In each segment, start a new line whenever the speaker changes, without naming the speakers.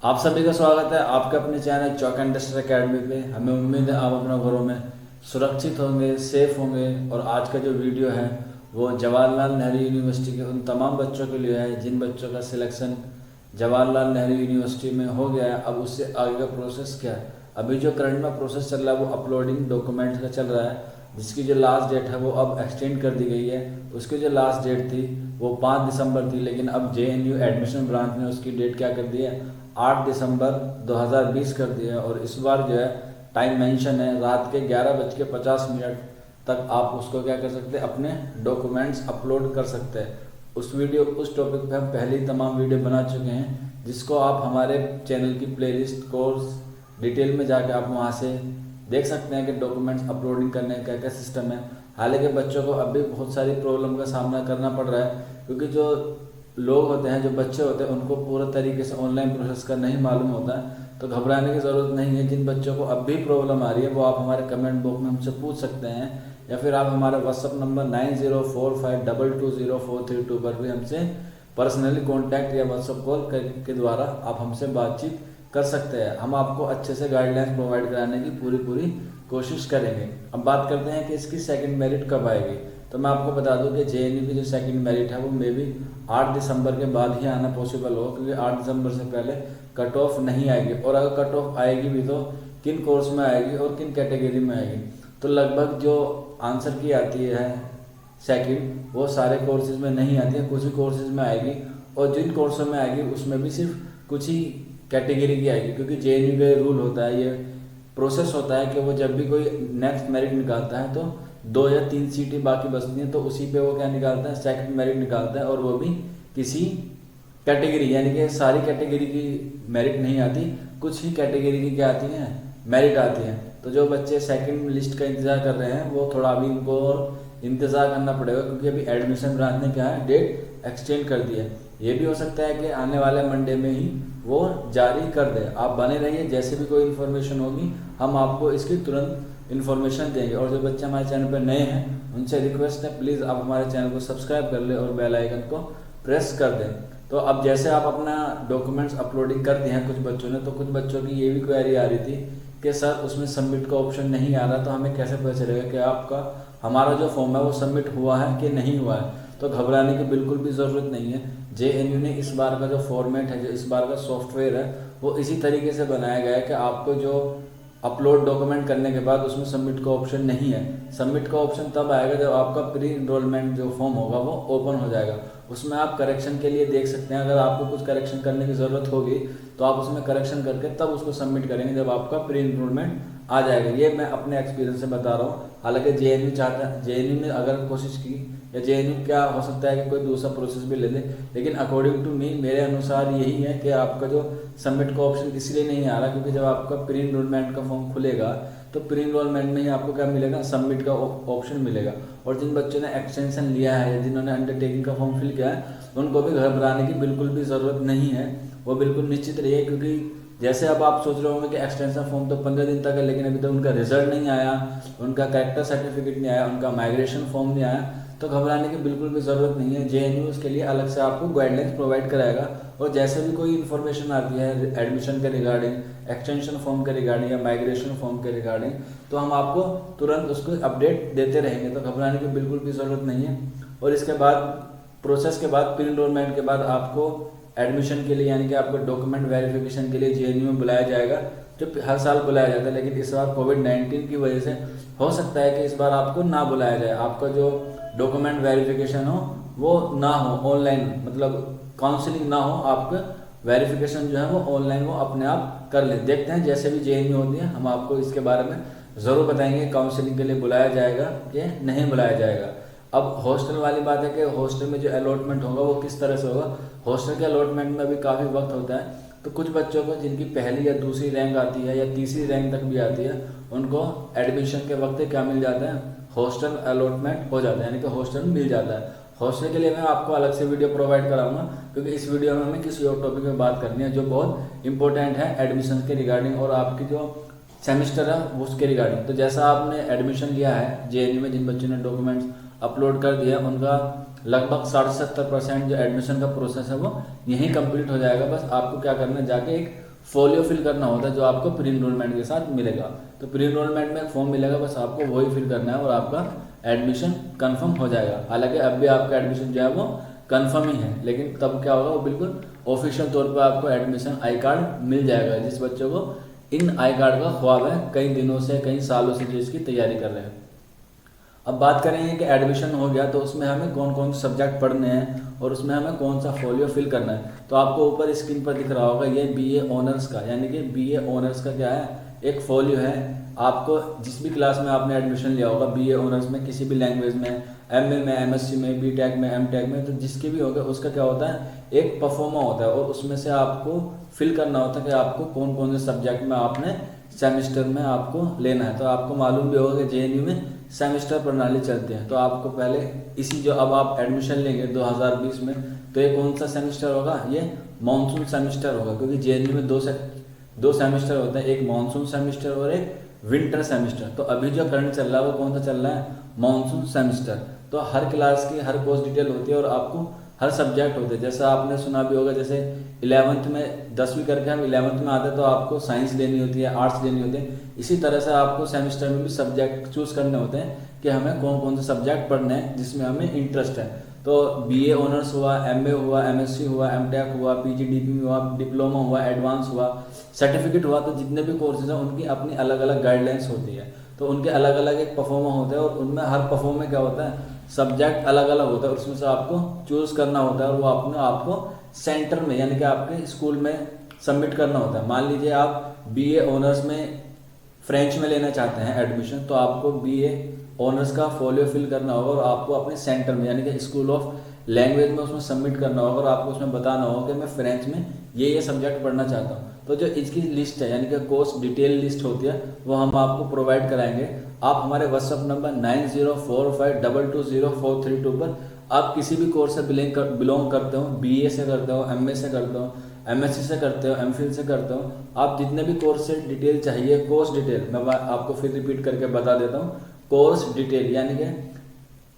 आप सभी का स्वागत है आपके अपने channel chalk and duster academy पे। हमें उम्मीद है आप अपने घरों में सुरक्षित होंगे, सेफ होंगे। और आज का जो वीडियो है वो जवाहरलाल नेहरू यूनिवर्सिटी के उन तमाम बच्चों के लिए है जिन बच्चों का सिलेक्शन जवाहरलाल नेहरू यूनिवर्सिटी में हो गया है। अब उससे आगे का प्रोसेस क्या है। अभी जो करंट में प्रोसेस चल रहा है वो अपलोडिंग डॉक्यूमेंट्स का चल रहा है, जिसकी जो लास्ट डेट है वो अब एक्सटेंड कर दी गई है। उसकी जो लास्ट डेट थी वो 5 दिसंबर थी, लेकिन अब JNU एडमिशन ब्रांच ने उसकी डेट क्या कर दी है, 8 दिसंबर 2020 कर दिया है। और इस बार जो है टाइम मेंशन है, रात के 11:50 तक आप उसको क्या कर सकते हैं, अपने डॉक्यूमेंट्स अपलोड कर सकते हैं। उस टॉपिक पे हम पहले ही तमाम वीडियो बना चुके हैं, जिसको आप हमारे चैनल की प्लेलिस्ट कोर्स डिटेल में जाके आप वहाँ से देख सकते हैं कि डॉक्यूमेंट्स अपलोडिंग करने का क्या सिस्टम है। हालांकि बच्चों को अब भी बहुत सारी प्रॉब्लम का सामना करना पड़ रहा है, क्योंकि जो लोग होते हैं, जो बच्चे होते हैं, उनको पूरा तरीके से ऑनलाइन प्रोसेस का नहीं मालूम होता है। तो घबराने की ज़रूरत नहीं है। जिन बच्चों को अब भी प्रॉब्लम आ रही है वो आप हमारे कमेंट बॉक्स में हमसे पूछ सकते हैं, या फिर आप हमारे व्हाट्सअप नंबर 9045220432 पर भी हमसे पर्सनली कॉन्टैक्ट या व्हाट्सअप कॉल के द्वारा आप हमसे बातचीत कर सकते हैं। हम आपको अच्छे से गाइडलाइंस प्रोवाइड कराने की पूरी कोशिश करेंगे। अब बात करते हैं कि इसकी सेकंड मेरिट कब आएगी। तो मैं आपको बता दूं कि JNU की जो सेकंड मेरिट है वो मे बी 8 दिसंबर के बाद ही आना पॉसिबल हो, क्योंकि 8 दिसंबर से पहले कट ऑफ नहीं आएगी। और अगर कट ऑफ आएगी भी तो किन कोर्स में आएगी और किन कैटेगरी में आएगी। तो लगभग जो आंसर की आती है सेकंड, वो सारे कोर्सेज में नहीं आती है, कुछ ही कोर्सेज में आएगी। और जिन कोर्सों में आएगी उसमें भी सिर्फ कुछ ही कैटेगरी की आएगी, क्योंकि JNU का रूल होता है, ये प्रोसेस होता है कि वो जब भी कोई नेक्स्ट मेरिट निकालता है तो 2 या 3 सीटें बाकी बचती हैं, तो उसी पे वो क्या निकालता है, सेकंड मेरिट निकालता है। और वो भी किसी कैटेगरी, यानी कि सारी कैटेगरी की मेरिट नहीं आती, कुछ ही कैटेगरी की क्या आती हैं, मेरिट आती हैं। तो जो बच्चे सेकंड लिस्ट का इंतजार कर रहे हैं वो थोड़ा अभी इनको और इंतजार करना पड़ेगा, क्योंकि अभी एडमिशन ब्रांच ने क्या है, डेट एक्सटेंड कर दी है। ये भी हो सकता है कि आने वाले मंडे में ही वो जारी कर दे। आप बने रहिए, जैसे भी कोई इन्फॉर्मेशन होगी हम आपको इसकी तुरंत इन्फॉर्मेशन देंगे। और जो बच्चे हमारे चैनल पर नए हैं उनसे रिक्वेस्ट है, प्लीज़ आप हमारे चैनल को सब्सक्राइब कर ले और बेल आइकन को प्रेस कर दें। तो अब जैसे आप अपना डॉक्यूमेंट्स अपलोडिंग कर दिए हैं कुछ बच्चों ने, तो कुछ बच्चों की ये भी क्वेरी आ रही थी कि सर उसमें सबमिट का ऑप्शन नहीं आ रहा, तो हमें कैसे पता चलेगा कि आपका हमारा जो फॉर्म है वो सबमिट हुआ है कि नहीं हुआ है। तो घबराने की बिल्कुल भी ज़रूरत नहीं है। JNU ने इस बार का जो फॉर्मेट है, जो इस बार का सॉफ्टवेयर है, वो इसी तरीके से बनाया गया है कि आपको जो अपलोड डॉक्यूमेंट करने के बाद उसमें सबमिट का ऑप्शन नहीं है। सबमिट का ऑप्शन तब आएगा जब आपका प्री इनरोलमेंट जो फॉर्म होगा वो ओपन हो जाएगा। उसमें आप करेक्शन के लिए देख सकते हैं, अगर आपको कुछ करेक्शन करने की ज़रूरत होगी तो आप उसमें करेक्शन करके तब उसको सबमिट करेंगे जब आपका प्री इनरोलमेंट आ जाएगा। ये मैं अपने एक्सपीरियंस से बता रहा हूँ। हालांकि JNU ने अगर कोशिश की, या JNU क्या हो सकता है कि कोई दूसरा प्रोसेस भी ले ले, लेकिन अकॉर्डिंग टू मी, मेरे अनुसार यही है कि आपका जो सबमिट का ऑप्शन इसलिए नहीं आ रहा क्योंकि जब आपका प्री इनरोलमेंट का फॉर्म खुलेगा तो प्री इनरोलमेंट में ही आपको क्या मिलेगा, सबमिट का ऑप्शन मिलेगा। और जिन बच्चों ने एक्सटेंशन लिया है या जिन्होंने अंडरटेकिंग का फॉर्म फिल किया है उनको भी घबराने की बिल्कुल भी ज़रूरत नहीं है। वो बिल्कुल निश्चित रहिए, क्योंकि जैसे अब आप सोच रहे होंगे कि एक्सटेंशन फॉर्म तो 15 दिन तक है, लेकिन अभी तक उनका रिजल्ट नहीं आया, उनका कैरेक्टर सर्टिफिकेट नहीं आया, उनका माइग्रेशन फॉर्म नहीं आया, तो घबराने की बिल्कुल भी ज़रूरत नहीं है। JNU उसके लिए अलग से आपको गाइडलाइंस प्रोवाइड कराएगा। और जैसे भी कोई इन्फॉर्मेशन आती है एडमिशन के रिगार्डिंग, एक्सटेंशन फॉर्म के रिगार्डिंग या माइग्रेशन फॉर्म के रिगार्डिंग, तो हम आपको तुरंत उसको अपडेट देते रहेंगे। तो घबराने की बिल्कुल भी ज़रूरत नहीं है। और इसके बाद प्रोसेस के बाद, प्री इनरोलमेंट के बाद आपको एडमिशन के लिए, यानी कि आपको डॉक्यूमेंट वेरिफिकेशन के लिए JNU में बुलाया जाएगा, जो हर साल बुलाया जाता है। लेकिन इस बार कोविड-19 की वजह से हो सकता है कि इस बार आपको ना बुलाया जाए, आपका जो डॉक्यूमेंट वेरिफिकेशन हो वो ना हो, ऑनलाइन मतलब काउंसलिंग ना हो, आपका वेरिफिकेशन जो है वो ऑनलाइन वो अपने आप कर ले। देखते हैं जैसे भी JNU होती है हम आपको इसके बारे में ज़रूर बताएंगे, काउंसलिंग के लिए बुलाया जाएगा कि नहीं बुलाया जाएगा। अब हॉस्टल वाली बात है कि हॉस्टल में जो अलॉटमेंट होगा वो किस तरह से होगा। हॉस्टल के अलॉटमेंट में भी काफ़ी वक्त होता है, तो कुछ बच्चों को जिनकी पहली या दूसरी रैंक आती है या तीसरी रैंक तक भी आती है, उनको एडमिशन के वक्त क्या मिल जाता है, हॉस्टल अलॉटमेंट हो जाता है, यानी कि हॉस्टल मिल जाता है। हॉस्टल के लिए मैं आपको अलग से वीडियो प्रोवाइड कराऊंगा, क्योंकि इस वीडियो में हमें किसी और टॉपिक में बात करनी है जो बहुत इंपॉर्टेंट है एडमिशन के रिगार्डिंग और आपकी जो सेमिस्टर है उसके रिगार्डिंग। तो जैसा आपने एडमिशन लिया है JNU में, जिन बच्चों ने डॉक्यूमेंट्स अपलोड कर दिया उनका लगभग 60-70% जो एडमिशन का प्रोसेस है वो यहीं कंप्लीट हो जाएगा। बस आपको क्या करना है, जाके एक फोलियो फिल करना होता है जो आपको प्री इनरोलमेंट के साथ मिलेगा। तो प्री इनरोलमेंट में एक फॉर्म मिलेगा, बस आपको वही फिल करना है और आपका एडमिशन कंफर्म हो जाएगा। हालांकि अब भी आपका एडमिशन जो है वो कंफर्म ही है, लेकिन तब क्या होगा, वो बिल्कुल ऑफिशियल तौर पर आपको एडमिशन आई कार्ड मिल जाएगा, जिस बच्चों को इन आई कार्ड का ख्वाब है कई दिनों से, कई सालों से जो इसकी तैयारी कर रहे हैं। अब बात करेंगे कि एडमिशन हो गया तो उसमें हमें कौन कौन से सब्जेक्ट पढ़ने हैं और उसमें हमें कौन सा फोलियो फिल करना है। तो आपको ऊपर स्क्रीन पर दिख रहा होगा ये बीए ऑनर्स का, यानी कि बीए ऑनर्स का क्या है, एक फोलियो है। आपको जिस भी क्लास में आपने एडमिशन लिया होगा बीए ऑनर्स में, किसी भी लैंग्वेज में, एमए में, एमएससी में, बीटेक में, एमटेक में, तो जिसके भी होगा उसका क्या होता है, एक परफॉर्मा होता है और उसमें से आपको फिल करना होता है कि आपको कौन कौन से सब्जेक्ट में आपने सेमेस्टर में आपको लेना है। तो आपको मालूम भी होगा कि जेएनयू में सेमेस्टर प्रणाली चलती है। तो आपको पहले इसी जो अब आप एडमिशन लेंगे 2020 में, तो ये कौन सा सेमेस्टर होगा, ये मानसून सेमेस्टर होगा, क्योंकि जेएनयू में दो सेमेस्टर होते हैं, एक मानसून सेमेस्टर और एक विंटर सेमेस्टर। तो अभी जो करंट चल रहा है वो कौन सा चल रहा है, मानसून सेमेस्टर। तो हर क्लास की हर कोर्स डिटेल होती है और आपको हर सब्जेक्ट होते हैं। जैसा आपने सुना भी होगा, जैसे 11th में 10वीं करके हम 11th में आते हैं तो आपको साइंस लेनी होती है, आर्ट्स लेनी होती है। इसी तरह से आपको सेमेस्टर में भी सब्जेक्ट चूज करने होते हैं कि हमें कौन कौन से सब्जेक्ट पढ़ने हैं जिसमें हमें इंटरेस्ट है। तो बीए ऑनर्स हुआ, एमए हुआ, एमएससी हुआ, एमटेक हुआ, पीजीडीपी हुआ, डिप्लोमा हुआ, एडवांस हुआ, सर्टिफिकेट हुआ, तो जितने भी कोर्सेज हैं उनकी अपनी अलग अलग गाइडलाइंस होती है। तो उनके अलग अलग एक परफॉर्मा होता है और उनमें हर परफॉर्म में क्या होता है, सब्जेक्ट अलग अलग होता है, उसमें से आपको चूज करना होता है और वो अपने आपको सेंटर में यानी कि आपके स्कूल में सबमिट करना होता है। मान लीजिए आप बीए ऑनर्स में फ्रेंच में लेना चाहते हैं एडमिशन, तो आपको बीए ऑनर्स का फोलियो फिल करना होगा और आपको अपने सेंटर में यानी कि स्कूल ऑफ लैंग्वेज में उसमें सबमिट करना होगा और आपको उसमें बताना होगा कि मैं फ्रेंच में ये सब्जेक्ट पढ़ना चाहता हूँ। तो जो इसकी लिस्ट है यानी कि कोर्स डिटेल लिस्ट होती है वो हम आपको प्रोवाइड कराएंगे। आप हमारे व्हाट्सअप नंबर 9045220432 पर आप किसी भी कोर्स से बिलोंग करते हो, बीए से करते हो, एमए से करते हो, एमएससी से करते हो, एमफिल से करते हो, आप जितने भी कोर्स से डिटेल चाहिए, कोर्स डिटेल मैं आपको फिर रिपीट करके बता देता हूँ। कोर्स डिटेल यानी कि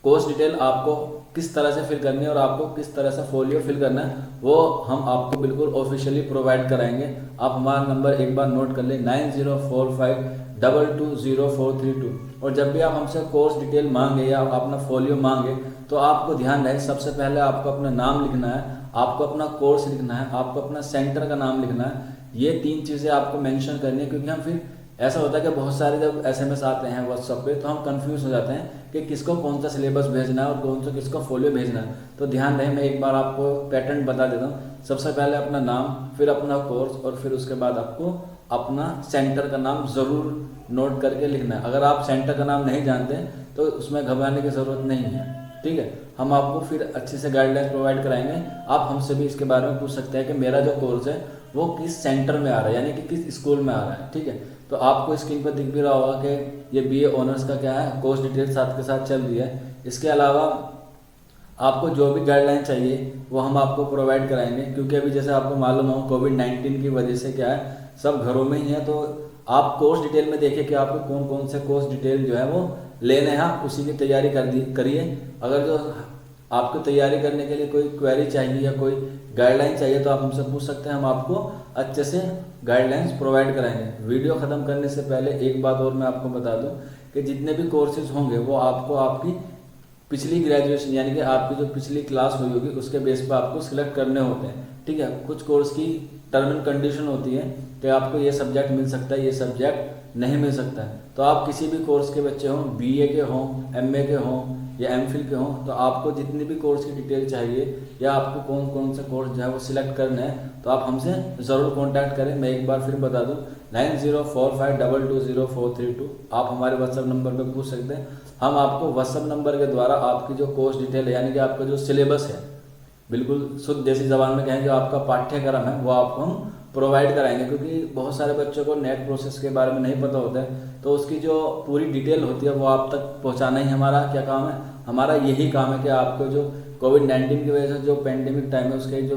कोर्स डिटेल आपको किस तरह से फिल करनी है और आपको किस तरह से फोलियो फिल करना है वो हम आपको बिल्कुल ऑफिशियली प्रोवाइड कराएंगे। आप हमारा नंबर एक बार नोट कर लें 9045220432। और जब भी आप हमसे कोर्स डिटेल मांगे या अपना फोलियो मांगे तो आपको ध्यान रहे, सबसे पहले आपको अपना नाम लिखना है, आपको अपना कोर्स लिखना है, आपको अपना सेंटर का नाम लिखना है। ये 3 चीज़ें आपको मेंशन करनी है, क्योंकि हम फिर ऐसा होता है कि बहुत सारे जब एसएमएस आते हैं व्हाट्सएप पे तो हम कंफ्यूज हो जाते हैं कि किसको कौन सा सिलेबस भेजना है और कौन सा किसको फोलियो भेजना है। तो ध्यान रहे, मैं एक बार आपको पैटर्न बता देता हूँ। सबसे पहले अपना नाम, फिर अपना कोर्स और फिर उसके बाद आपको अपना सेंटर का नाम ज़रूर नोट करके लिखना है। अगर आप सेंटर का नाम नहीं जानते तो उसमें घबराने की ज़रूरत नहीं है, ठीक है। हम आपको फिर अच्छे से गाइडलाइंस प्रोवाइड कराएंगे। आप हमसे भी इसके बारे में पूछ सकते हैं कि मेरा जो कोर्स है वो किस सेंटर में आ रहा है, यानी कि किस स्कूल में आ रहा है, ठीक है। तो आपको स्क्रीन पर दिख भी रहा होगा कि ये बीए ऑनर्स का क्या है, कोर्स डिटेल साथ के साथ चल रही है। इसके अलावा आपको जो भी गाइडलाइन चाहिए वो हम आपको प्रोवाइड कराएंगे, क्योंकि अभी जैसे आपको मालूम हो कोविड-19 की वजह से क्या है, सब घरों में ही है। तो आप कोर्स डिटेल में देखिए कि आपको कौन कौन से कोर्स डिटेल जो है वो लेने हैं, आप उसी की तैयारी करिए। अगर जो आपको तैयारी करने के लिए कोई क्वेरी चाहिए या कोई गाइडलाइन चाहिए तो आप हमसे पूछ सकते हैं, हम आपको अच्छे से गाइडलाइंस प्रोवाइड कराएंगे। वीडियो ख़त्म करने से पहले एक बात और मैं आपको बता दूं कि जितने भी कोर्सेज होंगे वो आपको आपकी पिछली ग्रेजुएशन यानी कि आपकी जो पिछली क्लास हुई होगी उसके बेस पर आपको सिलेक्ट करने होते हैं, ठीक है। कुछ कोर्स की टर्म एंड कंडीशन होती है कि आपको ये सब्जेक्ट मिल सकता है, ये सब्जेक्ट नहीं मिल सकता है। तो आप किसी भी कोर्स के बच्चे हों, बीए के हों, एमए के हों या एमफिल के हों, तो आपको जितनी भी कोर्स की डिटेल चाहिए या आपको कौन कौन से कोर्स जो है वो सिलेक्ट करने हैं तो आप हमसे ज़रूर कांटेक्ट करें। मैं एक बार फिर बता दूं 9045220432। आप हमारे व्हाट्सएप नंबर पर पूछ सकते हैं। हम आपको व्हाट्सएप नंबर के द्वारा आपकी जो कोर्स डिटेल है यानी कि आपका जो सिलेबस है, बिल्कुल शुद्ध देसी जबान में कहें जो आपका पाठ्यक्रम है वो आपको हम प्रोवाइड कराएंगे। क्योंकि बहुत सारे बच्चों को नेट प्रोसेस के बारे में नहीं पता होता है, तो उसकी जो पूरी डिटेल होती है वो आप तक पहुंचाना ही हमारा क्या काम है, हमारा यही काम है कि आपको जो कोविड-19 की वजह से जो पेंडेमिक टाइम है उसके जो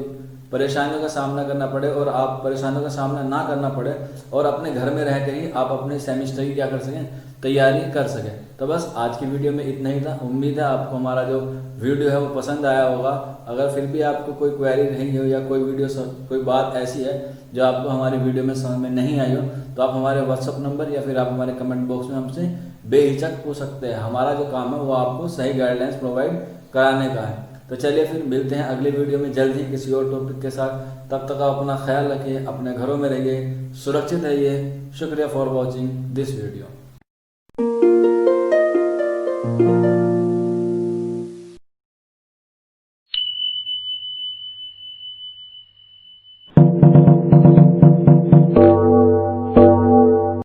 परेशानियों का सामना करना पड़े और आप परेशानियों का सामना ना करना पड़े और अपने घर में रह कर ही आप अपने सेमेस्टर की क्या कर सकें, तैयारी कर सकें। तो बस आज की वीडियो में इतना ही था। उम्मीद है आपको हमारा जो वीडियो है वो पसंद आया होगा। अगर फिर भी आपको कोई क्वेरी रही हो या कोई बात ऐसी है जो आपको हमारी वीडियो में समझ में नहीं आई हो, तो आप हमारे व्हाट्सअप नंबर या फिर आप हमारे कमेंट बॉक्स में हमसे बेहिचक पूछ सकते हैं। हमारा जो काम है वो आपको सही गाइडलाइंस प्रोवाइड कराने का है। तो चलिए फिर मिलते हैं अगली वीडियो में जल्द ही किसी और टॉपिक के साथ। तब तक आप अपना ख्याल रखिए, अपने घरों में रहिए, सुरक्षित रहिए। शुक्रिया फॉर वॉचिंग दिस वीडियो।